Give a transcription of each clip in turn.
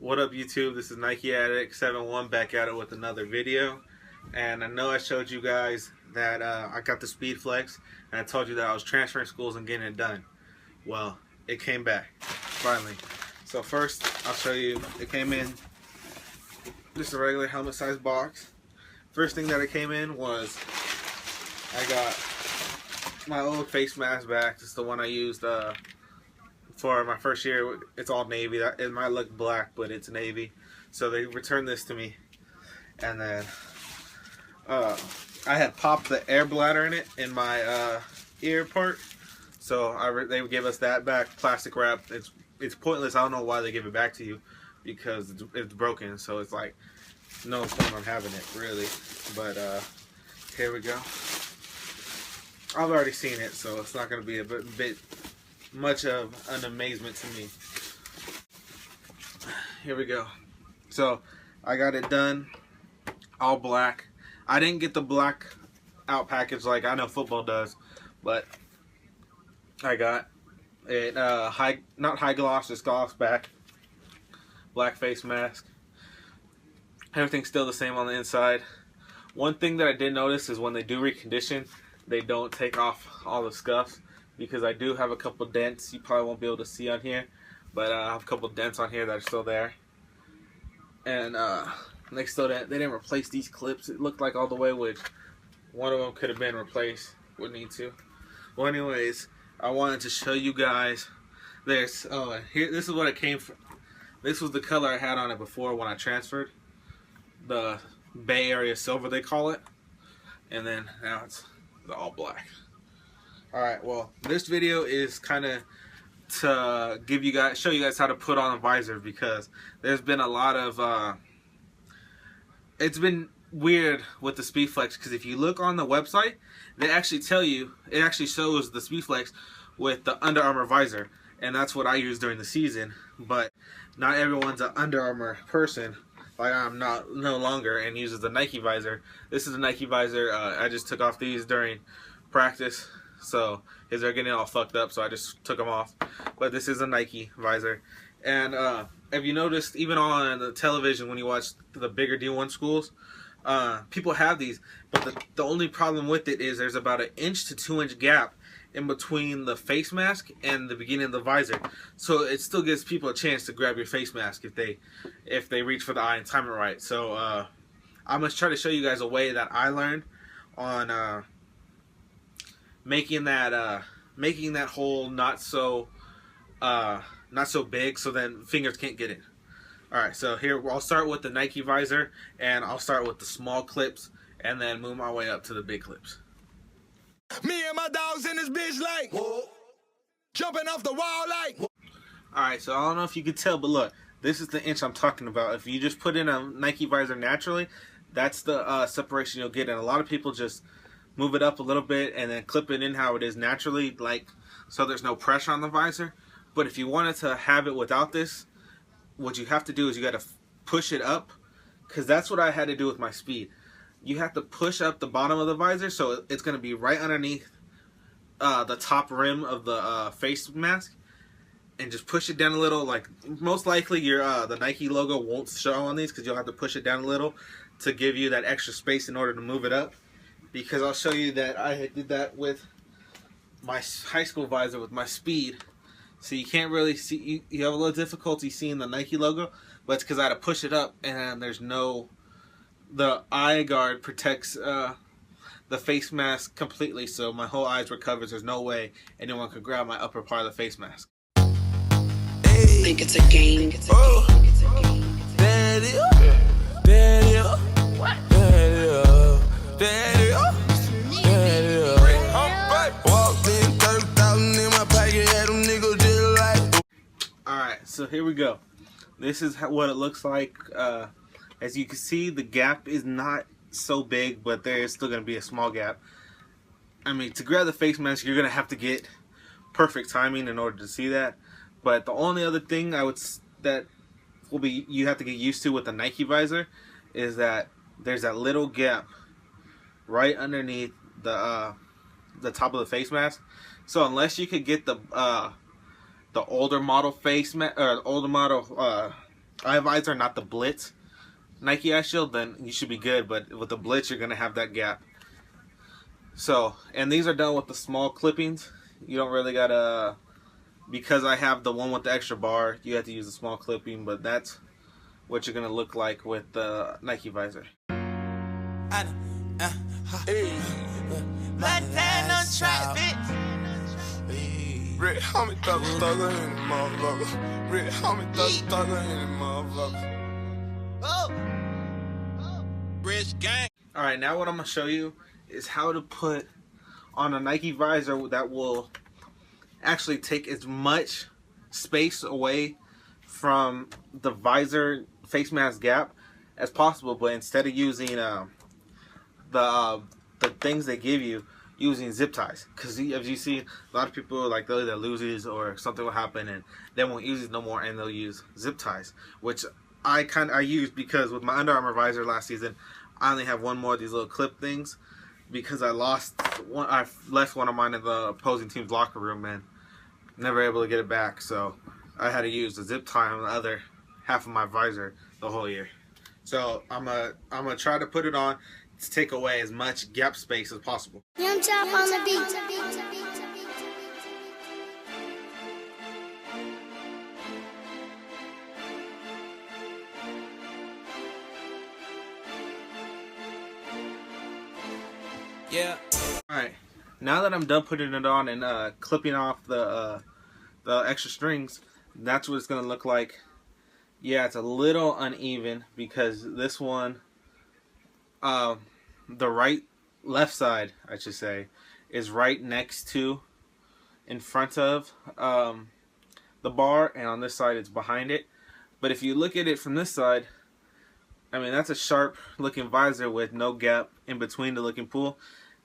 What up YouTube, this is Nike Addict 71 back at it with another video. And I know I showed you guys that I got the Speedflex and I told you that I was transferring schools and getting it done. Well, it came back, finally. So first, I'll show you, it came in just a regular helmet size box. First thing that it came in was, I got my old face mask back. This is the one I used for my first year. It's all navy. It might look black, but it's navy. So they returned this to me, and then I had popped the air bladder in it in my ear part. So they would give us that back, plastic wrap. It's pointless. I don't know why they give it back to you, because it's broken. So it's like no point on having it really. But here we go. I've already seen it, so it's not going to be a bit much of an amazement to me. Here we go. So I got it done, all black. I didn't get the black out package like I know football does, but I got it not high gloss, just gloss back, black face mask. Everything's still the same on the inside. One thing that I did notice is when they do recondition, they don't take off all the scuffs, because I do have a couple dents. You probably won't be able to see on here, but I have a couple dents on here that are still there. And they didn't replace these clips. It looked like all the way, which one of them could have been replaced. Would need to. Well, anyways, I wanted to show you guys this. Oh, here, this is what it came from. This was the color I had on it before when I transferred. The Bay Area silver, they call it. And then now it's all black. Alright, well, this video is kind of to show you guys how to put on a visor, because there's been a lot of it's been weird with the Speedflex, because if you look on the website, they actually tell you, it actually shows the Speedflex with the Under Armour visor, and that's what I use during the season. But not everyone's an Under Armour person, like I'm no longer, and uses the Nike visor. This is a Nike visor. I just took off these during practice, so because they're getting all fucked up, so I just took them off. But this is a Nike visor. And have you noticed, even on the television when you watch the bigger D1 schools, people have these, but the only problem with it is there's about an 1 to 2 inch gap in between the face mask and the beginning of the visor. So it still gives people a chance to grab your face mask if they reach for the eye and time it right. So I'm going to try to show you guys a way that I learned on making that hole not so big, so then fingers can't get in. Alright, so here I'll start with the Nike visor, and I'll start with the small clips and then move my way up to the big clips. Me and my dogs in this bitch like whoa. Jumping off the wall like. Alright, so I don't know if you can tell, but look, this is the inch I'm talking about. If you just put in a Nike visor naturally, that's the separation you'll get. And a lot of people just move it up a little bit and then clip it in how it is naturally, like so there's no pressure on the visor. But if you wanted to have it without this, what you have to do is you got to push it up, because that's what I had to do with my Speed. You have to push up the bottom of the visor, so it's going to be right underneath the top rim of the face mask, and just push it down a little. Like most likely the Nike logo won't show on these, because you'll have to push it down a little to give you that extra space in order to move it up. Because I'll show you that I did that with my high school visor with my Speed. So you can't really see, you have a little difficulty seeing the Nike logo, but it's because I had to push it up, and there's no, the eye guard protects the face mask completely, so my whole eyes were covered. There's no way anyone could grab my upper part of the face mask. Hey. Think it's a game. Oh. Daddy, daddy, what? Daddy, daddy, daddy. Walked in 30,000 in my pocket, had them niggas just like. Alright, so here we go. This is what it looks like. As you can see, the gap is not so big, but there is still going to be a small gap. I mean, to grab the face mask, you're going to have to get perfect timing in order to see that. But the only other thing you have to get used to with the Nike visor is that there's that little gap right underneath the top of the face mask. So unless you could get the older model face mask or older model eye visor, not the Blitz Nike eye shield, then you should be good. But with the Blitz, you're gonna have that gap. So, and these are done with the small clippings. You don't really gotta, because I have the one with the extra bar, you have to use a small clipping, but that's what you're gonna look like with the Nike visor. Red homie thugger in the motherfucker. Red homie thugger in the motherfucker. Oh, rich gang. All right, now what I'm gonna show you is how to put on a Nike visor that will actually take as much space away from the visor face mask gap as possible, but instead of using the things they give you, using zip ties. Because as you see, a lot of people like they'll either lose these or something will happen and they won't use these no more, and they'll use zip ties, which I used because with my Under Armour visor last season, I only have one more of these little clip things because I left one of mine in the opposing team's locker room and never able to get it back, so I had to use the zip tie on the other half of my visor the whole year. So I'm gonna try to put it on to take away as much gap space as possible. Young Chop on the beat. Yeah. Alright, now that I'm done putting it on and clipping off the extra strings, that's what it's gonna look like. Yeah, it's a little uneven because this one, the left side, I should say, is right next to, in front of the bar, and on this side it's behind it. But if you look at it from this side, I mean, that's a sharp looking visor with no gap in between the looking pool,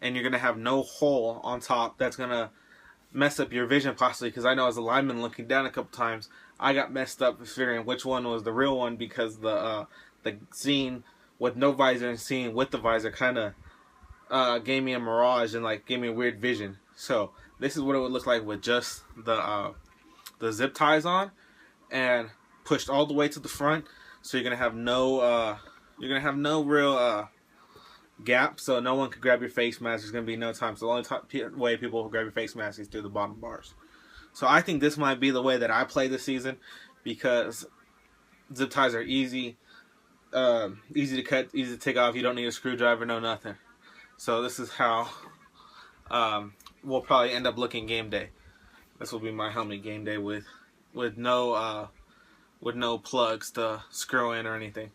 and you're gonna have no hole on top that's gonna mess up your vision possibly, because I know as a lineman looking down a couple times, I got messed up figuring which one was the real one, because the scene with no visor and scene with the visor kind of gave me a mirage and like gave me a weird vision. So this is what it would look like with just the zip ties on and pushed all the way to the front. So you're gonna have no real gap, so no one could grab your face mask. There's gonna be no time. So the only way people will grab your face mask is through the bottom bars. So I think this might be the way that I play this season, because zip ties are easy to cut, easy to take off. You don't need a screwdriver, no nothing. So this is how we'll probably end up looking game day. This will be my helmet game day with no plugs to screw in or anything.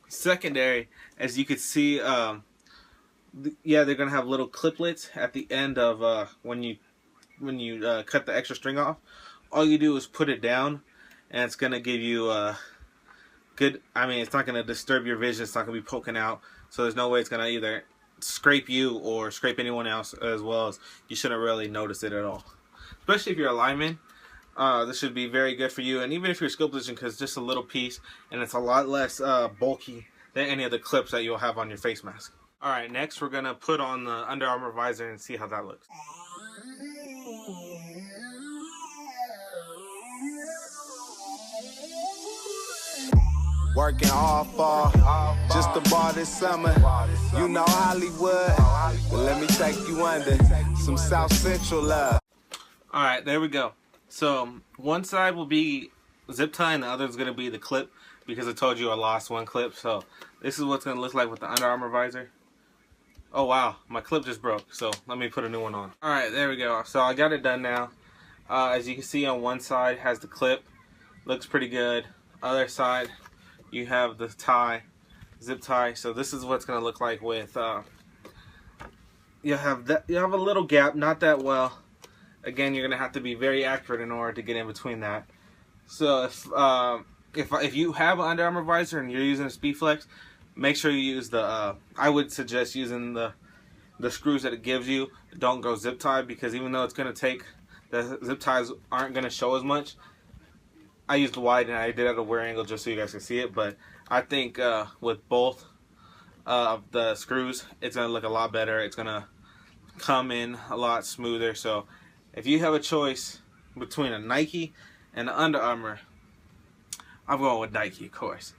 Secondary, as you can see, yeah, they're gonna have little cliplets at the end of when you cut the extra string off. All you do is put it down, and it's gonna give you good. I mean, it's not gonna disturb your vision. It's not gonna be poking out. So there's no way it's gonna either scrape you or scrape anyone else, as well as you shouldn't really notice it at all. Especially if you're a lineman. This should be very good for you, and even if you're skill position, because it's just a little piece and it's a lot less bulky than any of the clips that you'll have on your face mask. Alright, next we're gonna put on the Under Armour visor and see how that looks. Working hard for just a bar this summer. You know Hollywood, but let me take you under some South Central love. Alright, there we go. So one side will be zip tie and the other is going to be the clip, because I told you I lost one clip. So this is what's going to look like with the Under Armour visor. Oh wow, my clip just broke, so let me put a new one on. Alright, there we go. So I got it done now. As you can see, on one side has the clip, looks pretty good. Other side you have the tie, zip tie. So this is what's going to look like with you have a little gap, not that well. Again, you're gonna have to be very accurate in order to get in between that. So if you have an Under Armour visor and you're using a Speedflex, make sure you use the. I would suggest using the screws that it gives you. Don't go zip tie, because even though it's gonna take, the zip ties aren't gonna show as much. I used wide and I did it at a weird angle just so you guys can see it. But I think with both of the screws, it's gonna look a lot better. It's gonna come in a lot smoother. So if you have a choice between a Nike and an Under Armour, I'm going with Nike, of course.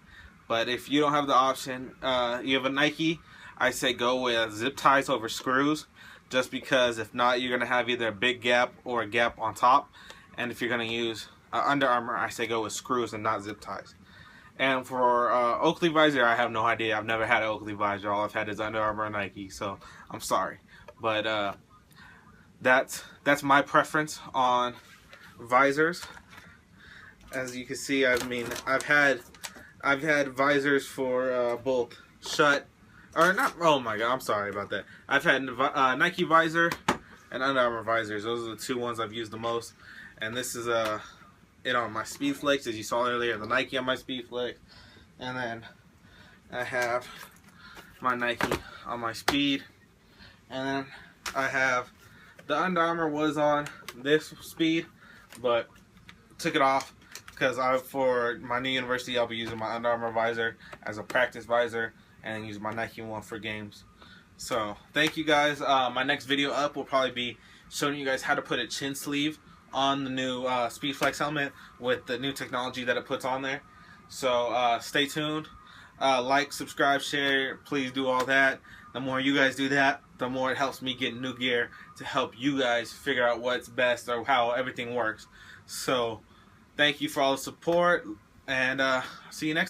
But if you don't have the option, you have a Nike, I say go with zip ties over screws, just because if not, you're going to have either a big gap or a gap on top. And if you're going to use Under Armour, I say go with screws and not zip ties. And for Oakley visor, I have no idea. I've never had an Oakley visor. All I've had is Under Armour and Nike, so I'm sorry. But that's my preference on visors. As you can see, I mean, I've had visors for both shut or not. Oh my god, I'm sorry about that. I've had Nike visor and Under Armour visors. Those are the two ones I've used the most. And this is it on my Speedflex, as you saw earlier, the Nike on my Speedflex, and then I have my Nike on my Speed, and then I have the Under Armour was on this Speed, but took it off because for my new university I'll be using my Under Armour visor as a practice visor and use my Nike one for games. So thank you guys. My next video up will probably be showing you guys how to put a chin sleeve on the new Speedflex helmet with the new technology that it puts on there. So stay tuned. Like, subscribe, share. Please do all that. The more you guys do that, the more it helps me get new gear to help you guys figure out what's best or how everything works. So thank you for all the support, and see you next time.